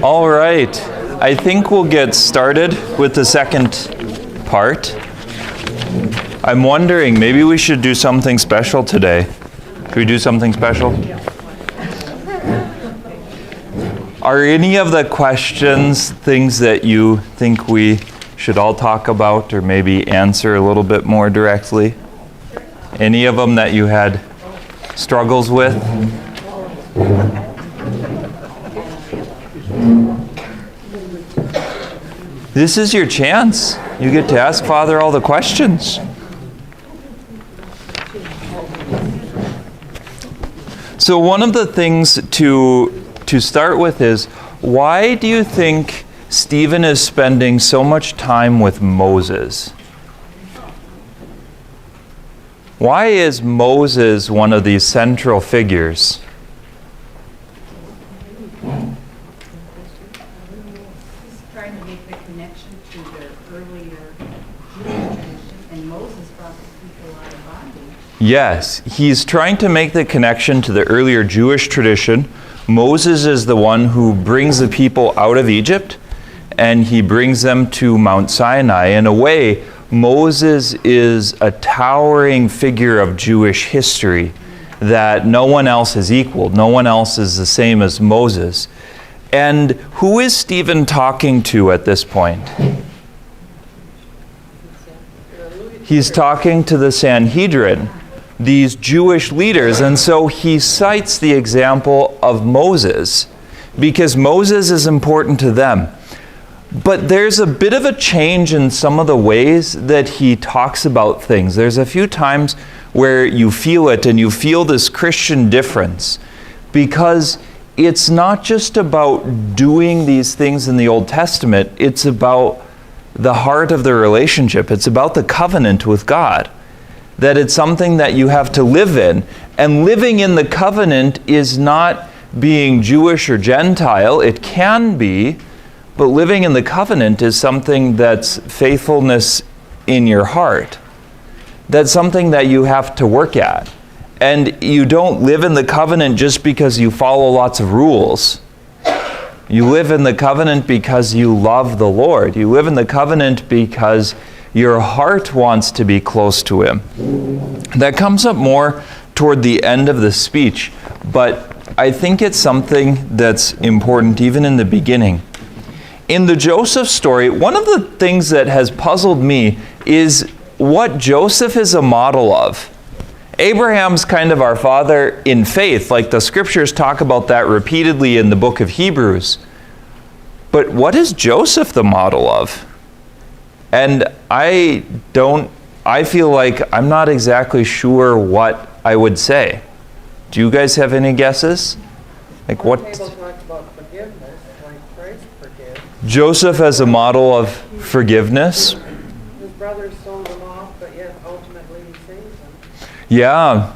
All right. I think we'll get started with the second part. I'm wondering, maybe we should do something special today. Should we do something special? Are any of the questions things that you think we should all talk about or maybe answer a little bit more directly? Any of them that you had struggles with? This is your chance. You get to ask Father all the questions. So one of the things to start with is, why do you think Stephen is spending so much time with Moses? Why is Moses one of these central figures? Yes, he's trying to make the connection to the earlier Jewish tradition. Moses is the one who brings the people out of Egypt, and he brings them to Mount Sinai. In a way, Moses is a towering figure of Jewish history that no one else has equaled. No one else is the same as Moses. And who is Stephen talking to at this point? He's talking to the Sanhedrin, these Jewish leaders, and so he cites the example of Moses because Moses is important to them. But there's a bit of a change in some of the ways that he talks about things. There's a few times where you feel it and you feel this Christian difference because it's not just about doing these things in the Old Testament, it's about the heart of the relationship. It's about the covenant with God. That it's something that you have to live in. And living in the covenant is not being Jewish or Gentile. It can be, but living in the covenant is something that's faithfulness in your heart. That's something that you have to work at. And you don't live in the covenant just because you follow lots of rules. You live in the covenant because you love the Lord. You live in the covenant because your heart wants to be close to Him. That comes up more toward the end of the speech, but I think it's something that's important even in the beginning. In the Joseph story, one of the things that has puzzled me is what Joseph is a model of. Abraham's kind of our father in faith, like the scriptures talk about that repeatedly in the book of Hebrews. But what is Joseph the model of? And I feel like I'm not exactly sure what I would say. Do you guys have any guesses? Like what? The Bible talks about forgiveness, like Christ forgives. Joseph as a model of forgiveness. His brothers sold him off, but yet ultimately he saves them. Yeah,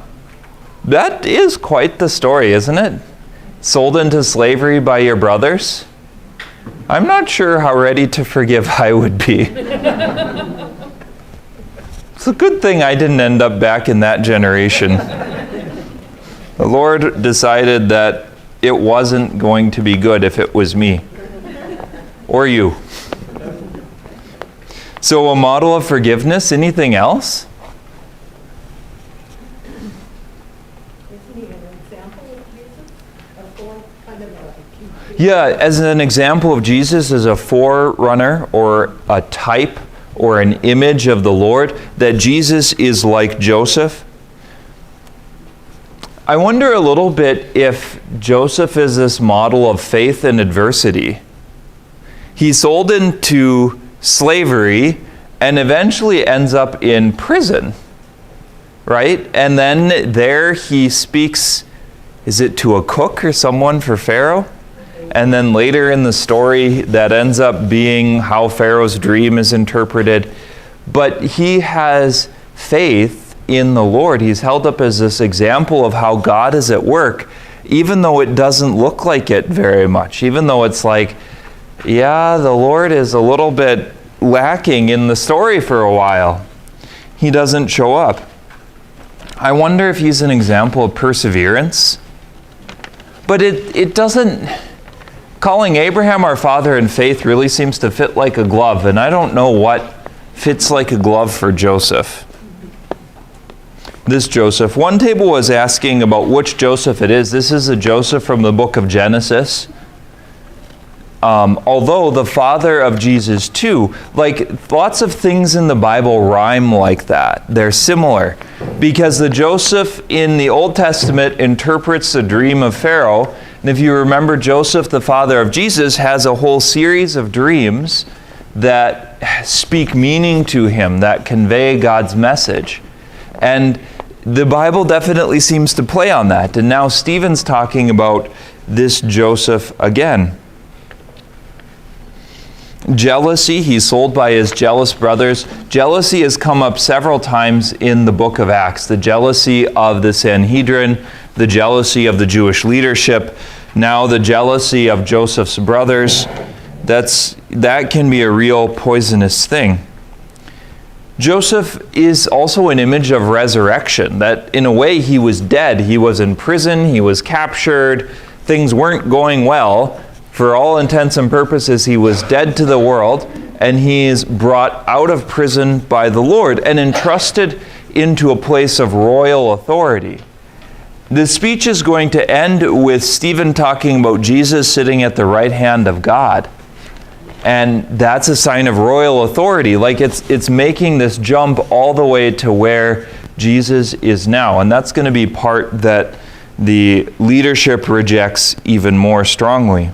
that is quite the story, isn't it? Sold into slavery by your brothers. I'm not sure how ready to forgive I would be. It's a good thing I didn't end up back in that generation. The Lord decided that it wasn't going to be good if it was me or you. So a model of forgiveness, anything else? Yeah, as an example of Jesus as a forerunner or a type or an image of the Lord, that Jesus is like Joseph. I wonder a little bit if Joseph is this model of faith in adversity. He's sold into slavery and eventually ends up in prison, right? And then there he speaks, is it to a cook or someone for Pharaoh? And then later in the story, that ends up being how Pharaoh's dream is interpreted. But he has faith in the Lord. He's held up as this example of how God is at work, even though it doesn't look like it very much. Even though it's like, yeah, the Lord is a little bit lacking in the story for a while. He doesn't show up. I wonder if he's an example of perseverance. But it doesn't, calling Abraham our father in faith really seems to fit like a glove, and I don't know what fits like a glove for Joseph. This Joseph. One table was asking about which Joseph it is. This is a Joseph from the book of Genesis. Although the father of Jesus too, like lots of things in the Bible rhyme like that. They're similar. Because the Joseph in the Old Testament interprets the dream of Pharaoh. And if you remember, Joseph, the father of Jesus, has a whole series of dreams that speak meaning to him, that convey God's message. And the Bible definitely seems to play on that. And now Stephen's talking about this Joseph again. Jealousy, he's sold by his jealous brothers. Jealousy has come up several times in the book of Acts. The jealousy of the Sanhedrin, the jealousy of the Jewish leadership, now the jealousy of Joseph's brothers. That can be a real poisonous thing. Joseph is also an image of resurrection, that in a way he was dead. He was in prison, he was captured, things weren't going well. For all intents and purposes, he was dead to the world, and he is brought out of prison by the Lord and entrusted into a place of royal authority. The speech is going to end with Stephen talking about Jesus sitting at the right hand of God. And that's a sign of royal authority. Like it's making this jump all the way to where Jesus is now. And that's going to be part that the leadership rejects even more strongly.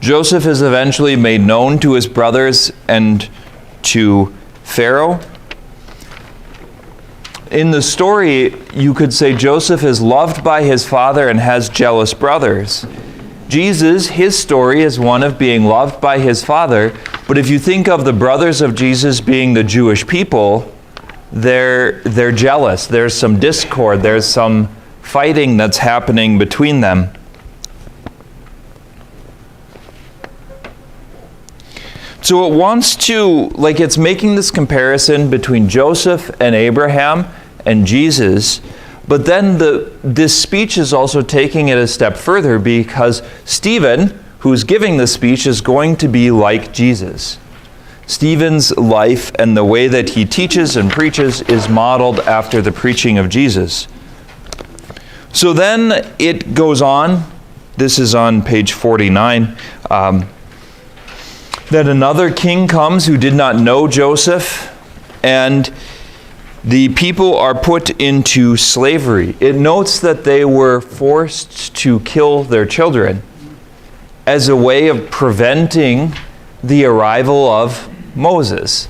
Joseph is eventually made known to his brothers and to Pharaoh. In the story, you could say Joseph is loved by his father and has jealous brothers. Jesus, his story is one of being loved by his father, but if you think of the brothers of Jesus being the Jewish people, they're jealous. There's some discord. There's some fighting that's happening between them. So it wants to, it's making this comparison between Joseph and Abraham and Jesus, but then this speech is also taking it a step further because Stephen, who's giving the speech, is going to be like Jesus. Stephen's life and the way that he teaches and preaches is modeled after the preaching of Jesus. So then it goes on, this is on page 49, that another king comes who did not know Joseph, and the people are put into slavery. It notes that they were forced to kill their children as a way of preventing the arrival of Moses.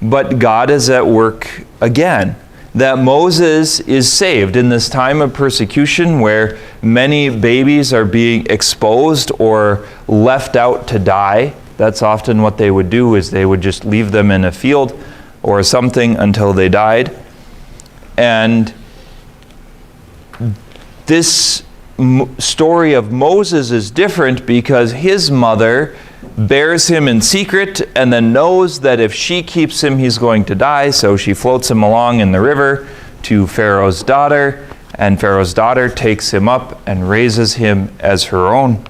But God is at work again. That Moses is saved in this time of persecution where many babies are being exposed or left out to die. That's often what they would do, is they would just leave them in a field or something until they died. And this story of Moses is different because his mother bears him in secret and then knows that if she keeps him, he's going to die. So she floats him along in the river to Pharaoh's daughter, and Pharaoh's daughter takes him up and raises him as her own.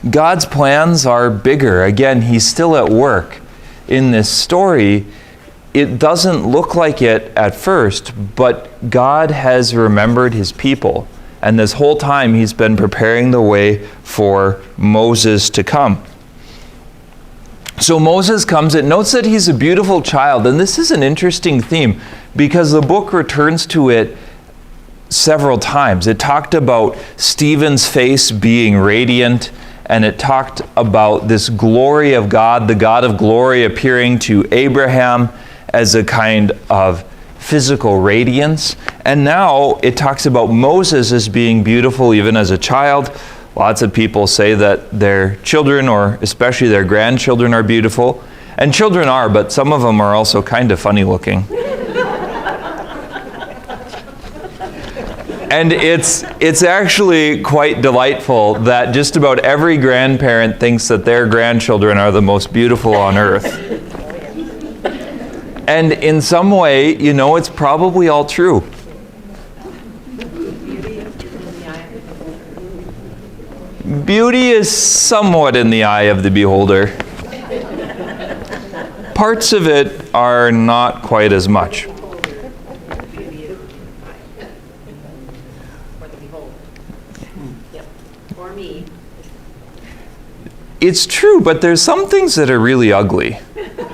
God's plans are bigger. Again, he's still at work in this story. It doesn't look like it at first, but God has remembered his people. And this whole time he's been preparing the way for Moses to come. So Moses comes. It notes that he's a beautiful child. And this is an interesting theme because the book returns to it several times. It talked about Stephen's face being radiant, and it talked about this glory of God, the God of glory appearing to Abraham as a kind of physical radiance. And now it talks about Moses as being beautiful even as a child. Lots of people say that their children, or especially their grandchildren, are beautiful. And children are, but some of them are also kind of funny looking. And it's actually quite delightful that just about every grandparent thinks that their grandchildren are the most beautiful on earth. And in some way, it's probably all true. Beauty is somewhat in the eye of the beholder. Parts of it are not quite as much. It's true, but there's some things that are really ugly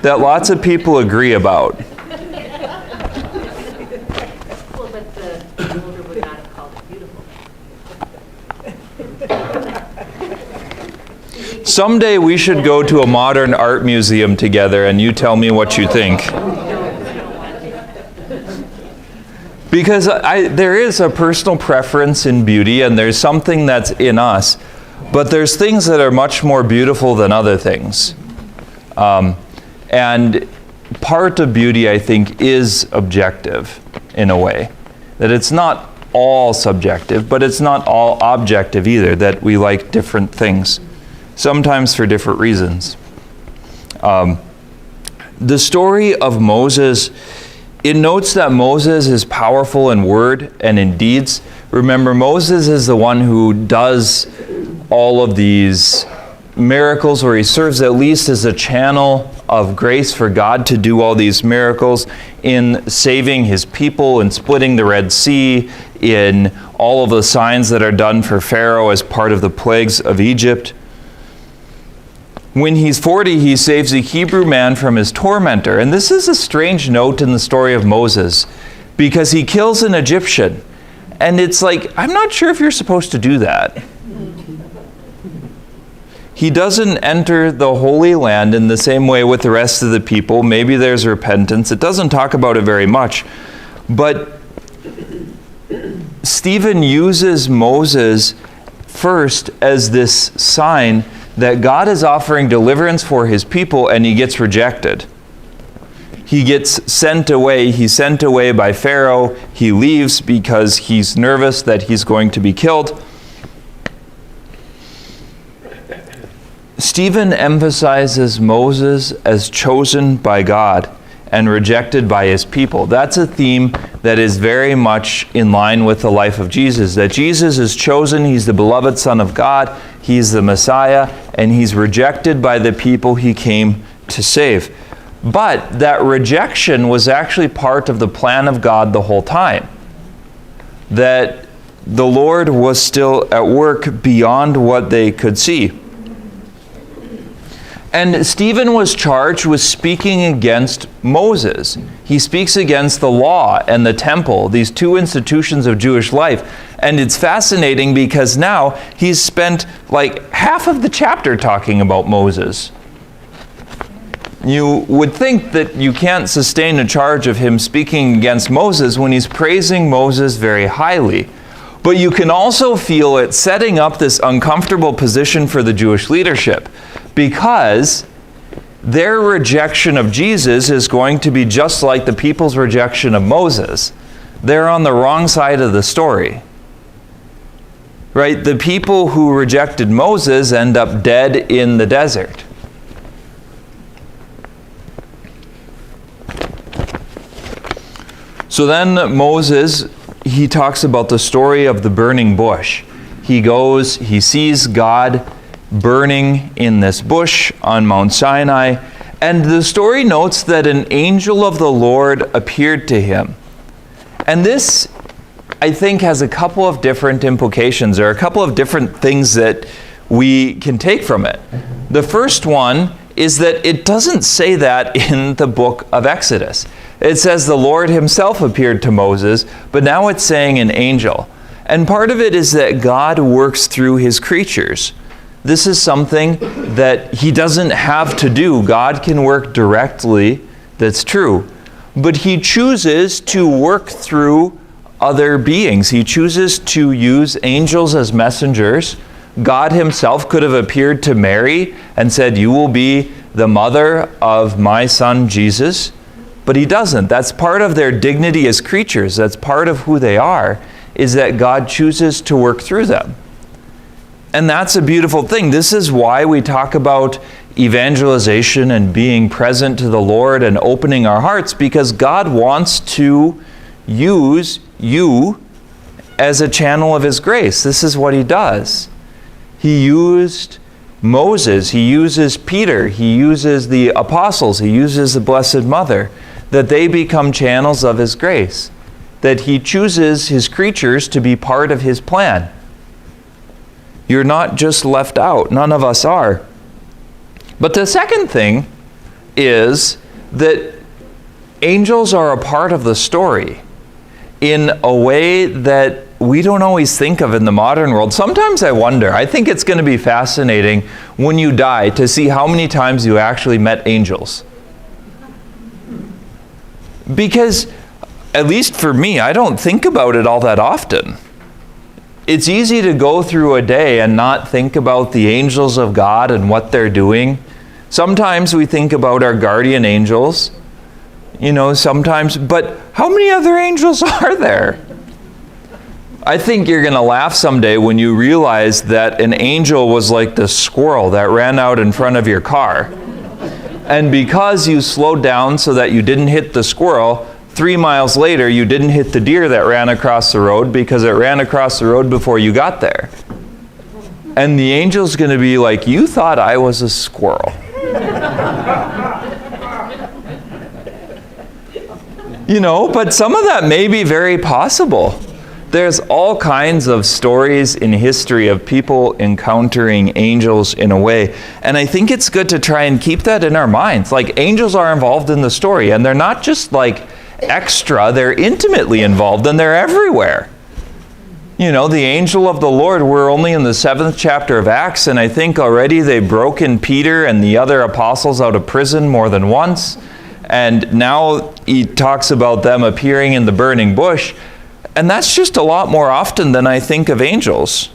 that lots of people agree about. Well, but the beholder would not have called it beautiful. Someday we should go to a modern art museum together and you tell me what you think. Because there is a personal preference in beauty, and there's something that's in us. But there's things that are much more beautiful than other things. And part of beauty, I think, is objective in a way. That it's not all subjective, but it's not all objective either, that we like different things, sometimes for different reasons. The story of Moses, it notes that Moses is powerful in word and in deeds. Remember, Moses is the one who does all of these miracles, where he serves at least as a channel of grace for God to do all these miracles in saving his people, in splitting the Red Sea, in all of the signs that are done for Pharaoh as part of the plagues of Egypt. When he's 40, he saves a Hebrew man from his tormentor. And this is a strange note in the story of Moses, because he kills an Egyptian. And it's like, I'm not sure if you're supposed to do that. He doesn't enter the Holy Land in the same way with the rest of the people. Maybe there's repentance. It doesn't talk about it very much. But Stephen uses Moses first as this sign that God is offering deliverance for his people, and he gets rejected. He gets sent away. He's sent away by Pharaoh. He leaves because he's nervous that he's going to be killed. Stephen emphasizes Moses as chosen by God and rejected by his people. That's a theme that is very much in line with the life of Jesus, that Jesus is chosen, he's the beloved Son of God, he's the Messiah, and he's rejected by the people he came to save. But that rejection was actually part of the plan of God the whole time. That the Lord was still at work beyond what they could see. And Stephen was charged with speaking against Moses. He speaks against the law and the temple, these two institutions of Jewish life. And it's fascinating because now he's spent like half of the chapter talking about Moses. You would think that you can't sustain a charge of him speaking against Moses when he's praising Moses very highly. But you can also feel it setting up this uncomfortable position for the Jewish leadership, because their rejection of Jesus is going to be just like the people's rejection of Moses. They're on the wrong side of the story. Right? The people who rejected Moses end up dead in the desert. So then Moses, he talks about the story of the burning bush. He goes, he sees God burning in this bush on Mount Sinai, and the story notes that an angel of the Lord appeared to him. And this, I think, has a couple of different implications, or a couple of different things that we can take from it. The first one is that it doesn't say that in the book of Exodus. It says the Lord himself appeared to Moses, but now it's saying an angel. And part of it is that God works through his creatures. This is something that he doesn't have to do. God can work directly, that's true. But he chooses to work through other beings. He chooses to use angels as messengers. God himself could have appeared to Mary and said, "You will be the mother of my son Jesus." But he doesn't. That's part of their dignity as creatures. That's part of who they are, is that God chooses to work through them. And that's a beautiful thing. This is why we talk about evangelization and being present to the Lord and opening our hearts, because God wants to use you as a channel of His grace. This is what He does. He used Moses, He uses Peter, He uses the apostles, He uses the Blessed Mother, that they become channels of His grace, that He chooses His creatures to be part of His plan. You're not just left out. None of us are. But the second thing is that angels are a part of the story in a way that we don't always think of in the modern world. Sometimes I wonder, I think it's going to be fascinating when you die to see how many times you actually met angels. Because, at least for me, I don't think about it all that often. It's easy to go through a day and not think about the angels of God and what they're doing. Sometimes we think about our guardian angels, sometimes, but how many other angels are there? I think you're going to laugh someday when you realize that an angel was like the squirrel that ran out in front of your car. And because you slowed down so that you didn't hit the squirrel, 3 miles later you didn't hit the deer that ran across the road because it ran across the road before you got there. And the angel's going to be like, you thought I was a squirrel. But some of that may be very possible. There's all kinds of stories in history of people encountering angels in a way. And I think it's good to try and keep that in our minds. Like, angels are involved in the story, and they're not just like extra, they're intimately involved, and they're everywhere. The angel of the Lord, we're only in the 7th chapter of Acts, and I think already they've broken Peter and the other apostles out of prison more than once. And now he talks about them appearing in the burning bush. And that's just a lot more often than I think of angels.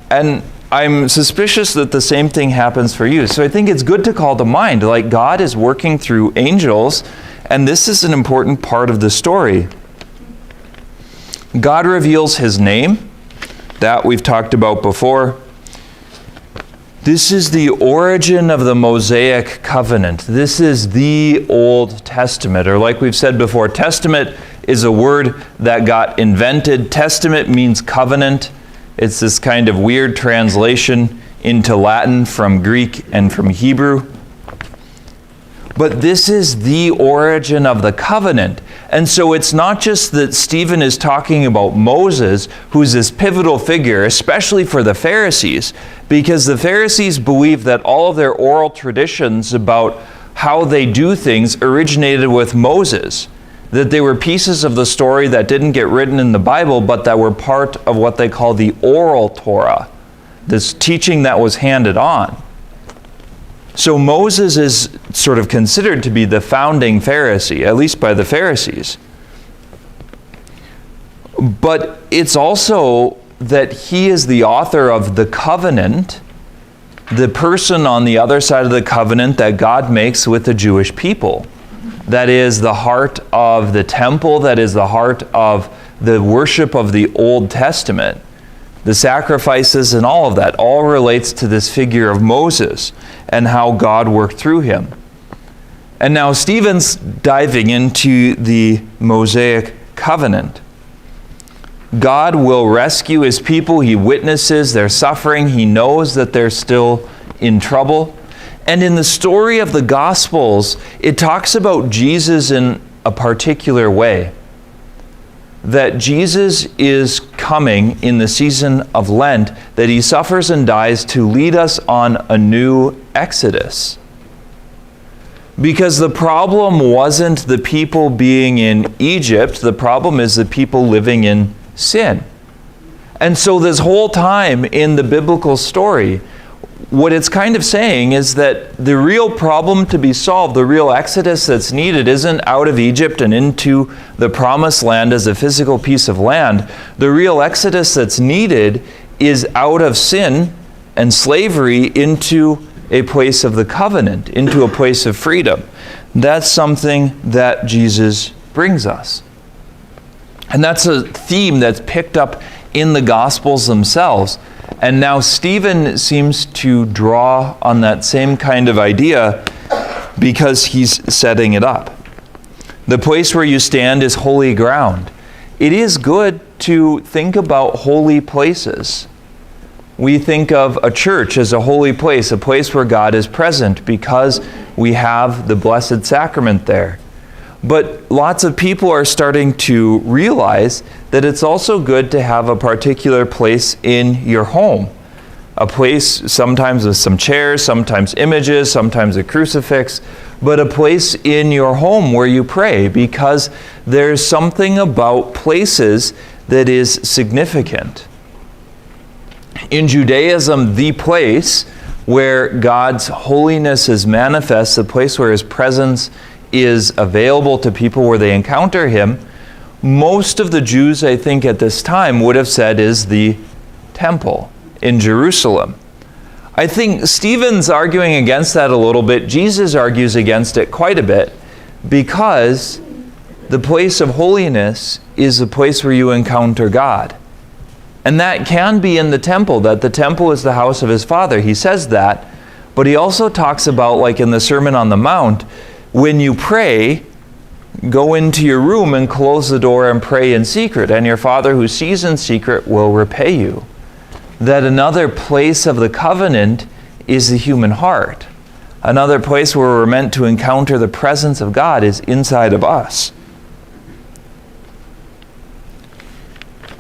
And I'm suspicious that the same thing happens for you. So I think it's good to call to mind, like, God is working through angels, and this is an important part of the story. God reveals His name. That we've talked about before. This is the origin of the Mosaic covenant. This is the Old Testament, or like we've said before, testament is a word that got invented. Testament means covenant. It's this kind of weird translation into Latin from Greek and from Hebrew. But this is the origin of the covenant. And so it's not just that Stephen is talking about Moses, who's this pivotal figure, especially for the Pharisees, because the Pharisees believed that all of their oral traditions about how they do things originated with Moses. That they were pieces of the story that didn't get written in the Bible, but that were part of what they call the oral Torah, this teaching that was handed on. So Moses is sort of considered to be the founding Pharisee, at least by the Pharisees. But it's also that he is the author of the covenant, the person on the other side of the covenant that God makes with the Jewish people. That is the heart of the temple, that is the heart of the worship of the Old Testament. The sacrifices and all of that all relates to this figure of Moses and how God worked through him. And now Stephen's diving into the Mosaic covenant. God will rescue His people. He witnesses their suffering. He knows that they're still in trouble. And in the story of the Gospels, it talks about Jesus in a particular way. That Jesus is coming in the season of Lent, that He suffers and dies to lead us on a new Exodus. Because the problem wasn't the people being in Egypt, the problem is the people living in sin. And so this whole time in the biblical story, what it's kind of saying is that the real problem to be solved, the real exodus that's needed, isn't out of Egypt and into the promised land as a physical piece of land. The real exodus that's needed is out of sin and slavery into a place of the covenant, into a place of freedom. That's something that Jesus brings us. And that's a theme that's picked up in the Gospels themselves. And now Stephen seems to draw on that same kind of idea because he's setting it up. The place where you stand is holy ground. It is good to think about holy places. We think of a church as a holy place, a place where God is present because we have the Blessed Sacrament there. But lots of people are starting to realize that it's also good to have a particular place in your home. A place sometimes with some chairs, sometimes images, sometimes a crucifix, but a place in your home where you pray, because there's something about places that is significant. In Judaism, the place where God's holiness is manifest, the place where His presence is available to people where they encounter Him, most of the Jews, I think, at this time would have said is the temple in Jerusalem. I think Stephen's arguing against that a little bit. Jesus argues against it quite a bit, because the place of holiness is the place where you encounter God. And that can be in the temple, that the temple is the house of His Father. He says that, but he also talks about, like in the Sermon on the Mount, when you pray, go into your room and close the door and pray in secret, and your Father who sees in secret will repay you. That another place of the covenant is the human heart. Another place where we're meant to encounter the presence of God is inside of us.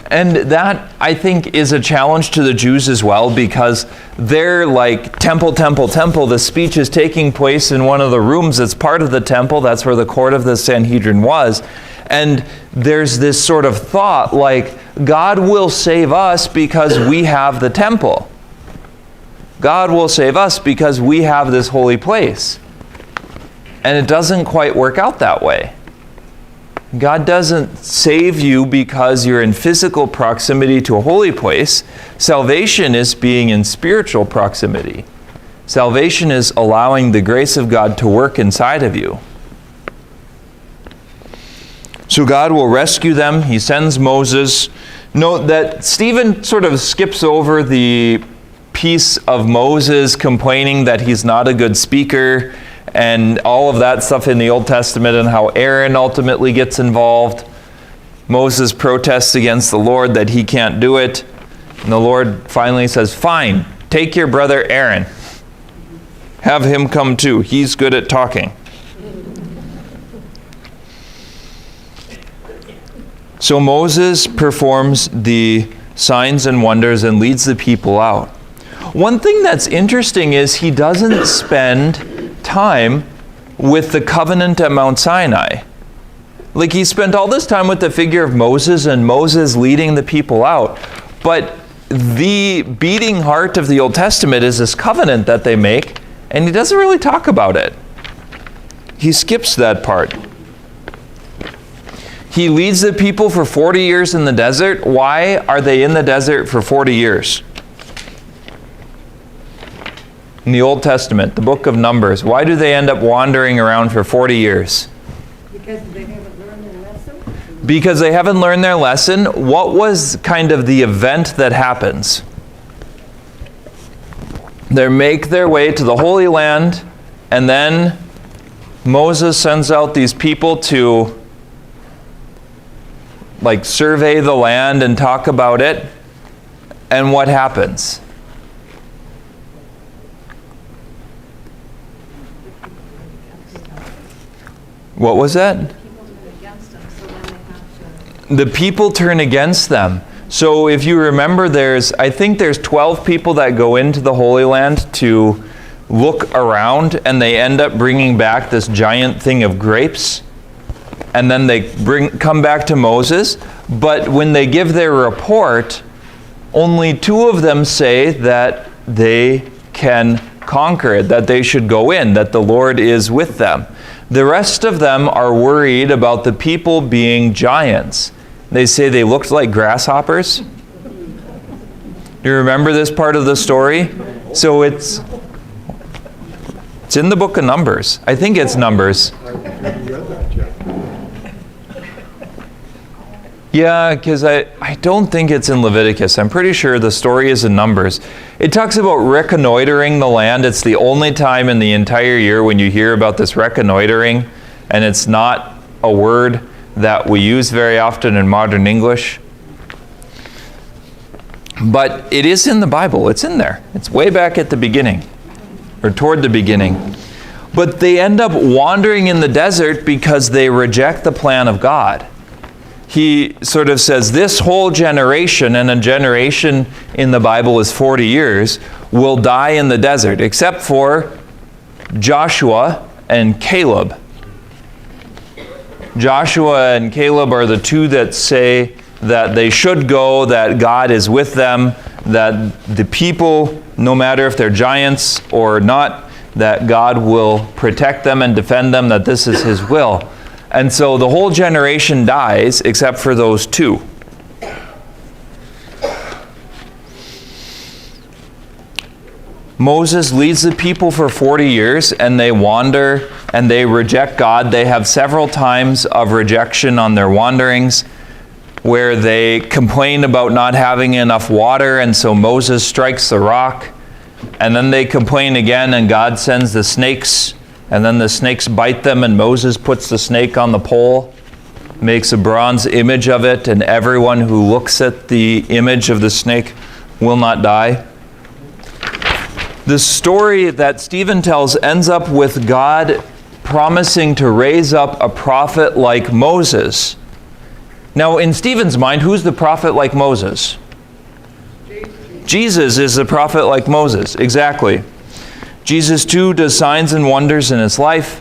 And that, I think, is a challenge to the Jews as well, because they're like, temple, temple, temple. The speech is taking place in one of the rooms that's part of the temple. That's where the court of the Sanhedrin was. And there's this sort of thought like, God will save us because we have the temple. God will save us because we have this holy place. And it doesn't quite work out that way. God doesn't save you because you're in physical proximity to a holy place. Salvation is being in spiritual proximity. Salvation is allowing the grace of God to work inside of you. So God will rescue them. He sends Moses. Note that Stephen sort of skips over the piece of Moses complaining that he's not a good speaker and all of that stuff in the Old Testament, and how Aaron ultimately gets involved. Moses protests against the Lord that he can't do it. And the Lord finally says, fine, take your brother Aaron. Have him come too. He's good at talking. So Moses performs the signs and wonders and leads the people out. One thing that's interesting is he doesn't spend time with the covenant at Mount Sinai. Like, he spent all this time with the figure of Moses and Moses leading the people out. But the beating heart of the Old Testament is this covenant that they make, and he doesn't really talk about it. He skips that part. He leads the people for 40 years in the desert. Why are they in the desert for 40 years? In the Old Testament, the book of Numbers, why do they end up wandering around for 40 years? Because they haven't learned their lesson? Because they haven't learned their lesson. What was kind of the event that happens? They make their way to the Holy Land, and then Moses sends out these people to survey the land and talk about it. And what happens? What was that? The people turn against them. So if you remember, I think there's 12 people that go into the Holy Land to look around, and they end up bringing back this giant thing of grapes. And then they come back to Moses. But when they give their report, only 2 of them say that they can conquer it, that they should go in, that the Lord is with them. The rest of them are worried about the people being giants. They say they looked like grasshoppers. Do you remember this part of the story? So it's in the book of Numbers. I think it's Numbers. Yeah, because I don't think it's in Leviticus. I'm pretty sure the story is in Numbers. It talks about reconnoitering the land. It's the only time in the entire year when you hear about this reconnoitering, and it's not a word that we use very often in modern English. But it is in the Bible. It's in there. It's way back at the beginning, or toward the beginning. But they end up wandering in the desert because they reject the plan of God. He sort of says this whole generation, and a generation in the Bible is 40 years, will die in the desert, except for Joshua and Caleb. Joshua and Caleb are the two that say that they should go, that God is with them, that the people, no matter if they're giants or not, that God will protect them and defend them, that this is His will. And so the whole generation dies except for those two. Moses leads the people for 40 years and they wander and they reject God. They have several times of rejection on their wanderings where they complain about not having enough water, and so Moses strikes the rock. And then they complain again and God sends the snakes. And then the snakes bite them, and Moses puts the snake on the pole, makes a bronze image of it, and everyone who looks at the image of the snake will not die. The story that Stephen tells ends up with God promising to raise up a prophet like Moses. Now, in Stephen's mind, who's the prophet like Moses? Jesus is the prophet like Moses, exactly. Jesus too does signs and wonders in his life.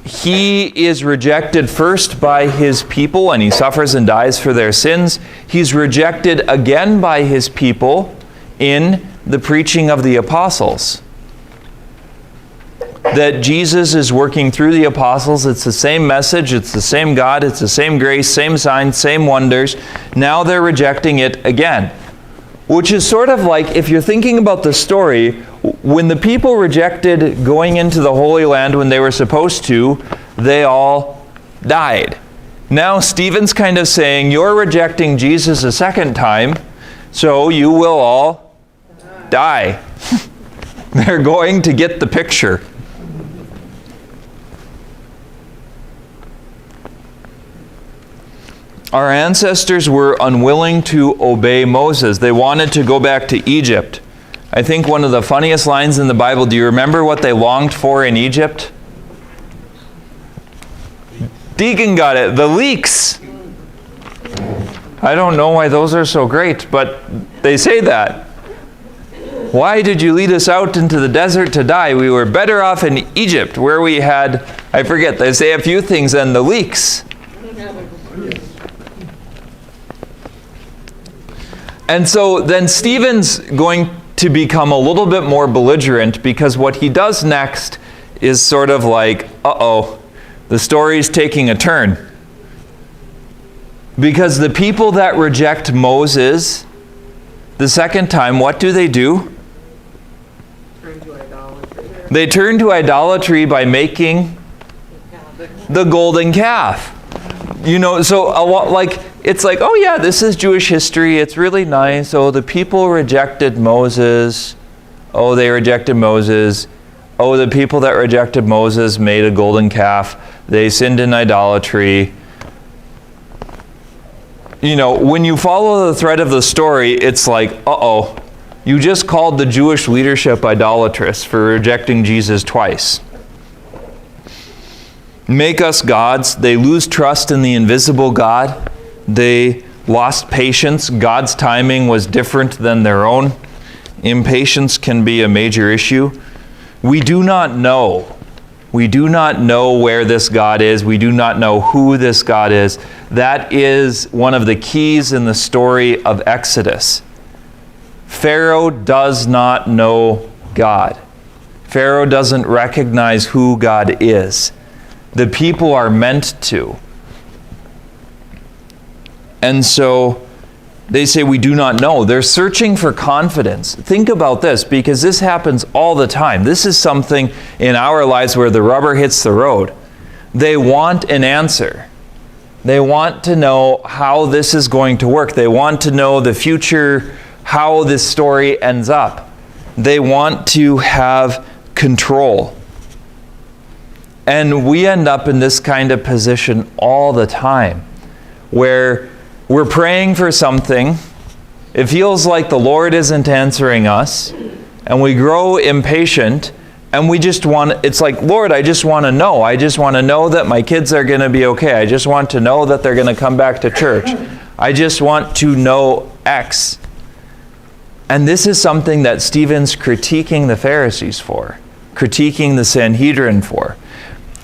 He is rejected first by his people, and he suffers and dies for their sins. He's rejected again by his people in the preaching of the apostles. That Jesus is working through the apostles. It's the same message, it's the same God, it's the same grace, same signs, same wonders. Now they're rejecting it again. Which is sort of like, if you're thinking about the story, when the people rejected going into the Holy Land when they were supposed to, they all died. Now Stephen's kind of saying, you're rejecting Jesus a second time, so you will all die. They're going to get the picture. Our ancestors were unwilling to obey Moses. They wanted to go back to Egypt. I think one of the funniest lines in the Bible, do you remember what they longed for in Egypt? Deacon got it. The leeks. I don't know why those are so great, but they say that. Why did you lead us out into the desert to die? We were better off in Egypt, where we had, I forget, they say a few things, and the leeks. And so then Stephen's going to become a little bit more belligerent, because what he does next is sort of like, uh-oh, the story's taking a turn. Because the people that reject Moses the second time, what do? Turn to idolatry. They turn to idolatry by making the golden calf. You know, so a lot, like, it's like, oh yeah, this is Jewish history. It's really nice. Oh, the people rejected Moses. Oh, they rejected Moses. Oh, the people that rejected Moses made a golden calf. They sinned in idolatry. You know, when you follow the thread of the story, it's like, uh-oh, you just called the Jewish leadership idolatrous for rejecting Jesus twice. Make us gods. They lose trust in the invisible God. They lost patience. God's timing was different than their own. Impatience can be a major issue. We do not know. We do not know where this God is. We do not know who this God is. That is one of the keys in the story of Exodus. Pharaoh does not know God. Pharaoh doesn't recognize who God is. The people are meant to. And so they say, we do not know. They're searching for confidence. Think about this, because this happens all the time. This is something in our lives where the rubber hits the road. They want an answer. They want to know how this is going to work. They want to know the future, how this story ends up. They want to have control. And we end up in this kind of position all the time, where we're praying for something, it feels like the Lord isn't answering us, and we grow impatient, and we just want, it's like, Lord, I just want to know. I just want to know that my kids are going to be okay. I just want to know that they're going to come back to church. I just want to know X. And this is something that Stephen's critiquing the Pharisees for, critiquing the Sanhedrin for.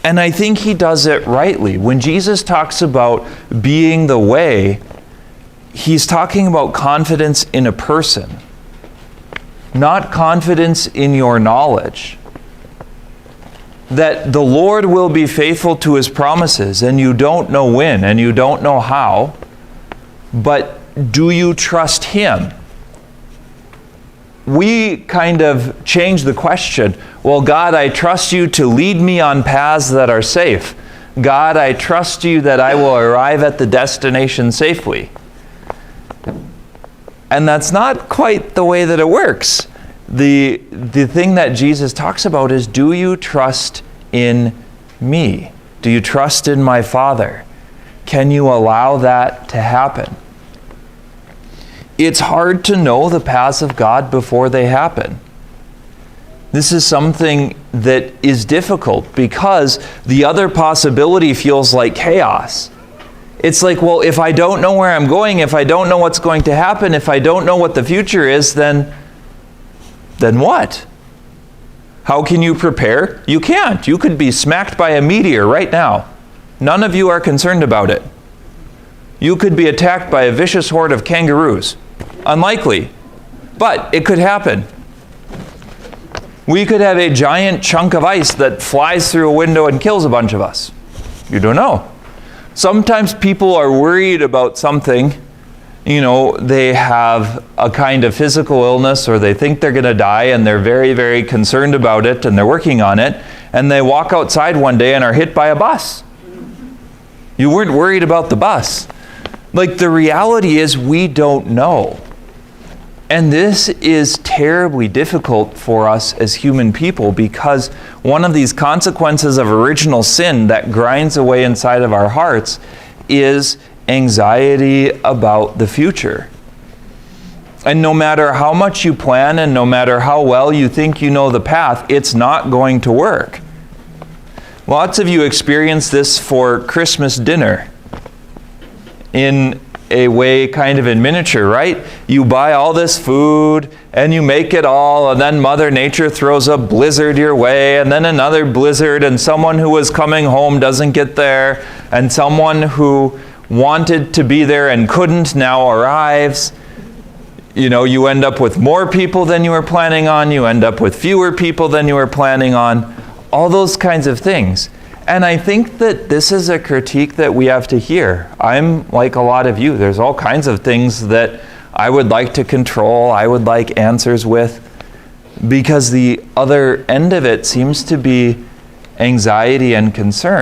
And I think he does it rightly. When Jesus talks about being the way, he's talking about confidence in a person, not confidence in your knowledge. That the Lord will be faithful to his promises, and you don't know when, and you don't know how, but do you trust him? We kind of change the question. Well, God, I trust you to lead me on paths that are safe. God, I trust you that I will arrive at the destination safely. And that's not quite the way that it works. The thing that Jesus talks about is, do you trust in me? Do you trust in my Father? Can you allow that to happen? It's hard to know the paths of God before they happen. This is something that is difficult because the other possibility feels like chaos. It's like, well, if I don't know where I'm going, if I don't know what's going to happen, if I don't know what the future is, then what? How can you prepare? You can't. You could be smacked by a meteor right now. None of you are concerned about it. You could be attacked by a vicious horde of kangaroos. Unlikely, but it could happen. We could have a giant chunk of ice that flies through a window and kills a bunch of us. You don't know. Sometimes people are worried about something. You know, they have a kind of physical illness, or they think they're going to die, and they're very, very concerned about it, and they're working on it, and they walk outside one day and are hit by a bus. You weren't worried about the bus. Like, the reality is we don't know. And this is terribly difficult for us as human people, because one of these consequences of original sin that grinds away inside of our hearts is anxiety about the future. And no matter how much you plan and no matter how well you think you know the path, it's not going to work. Lots of you experience this for Christmas dinner in a way kind of in miniature, right? You buy all this food and you make it all, and then Mother Nature throws a blizzard your way, and then another blizzard, and someone who was coming home doesn't get there, and someone who wanted to be there and couldn't now arrives. You know, you end up with more people than you were planning on, you end up with fewer people than you were planning on, all those kinds of things. And I think that this is a critique that we have to hear. I'm like a lot of you. There's all kinds of things that I would like to control, I would like answers with, because the other end of it seems to be anxiety and concern.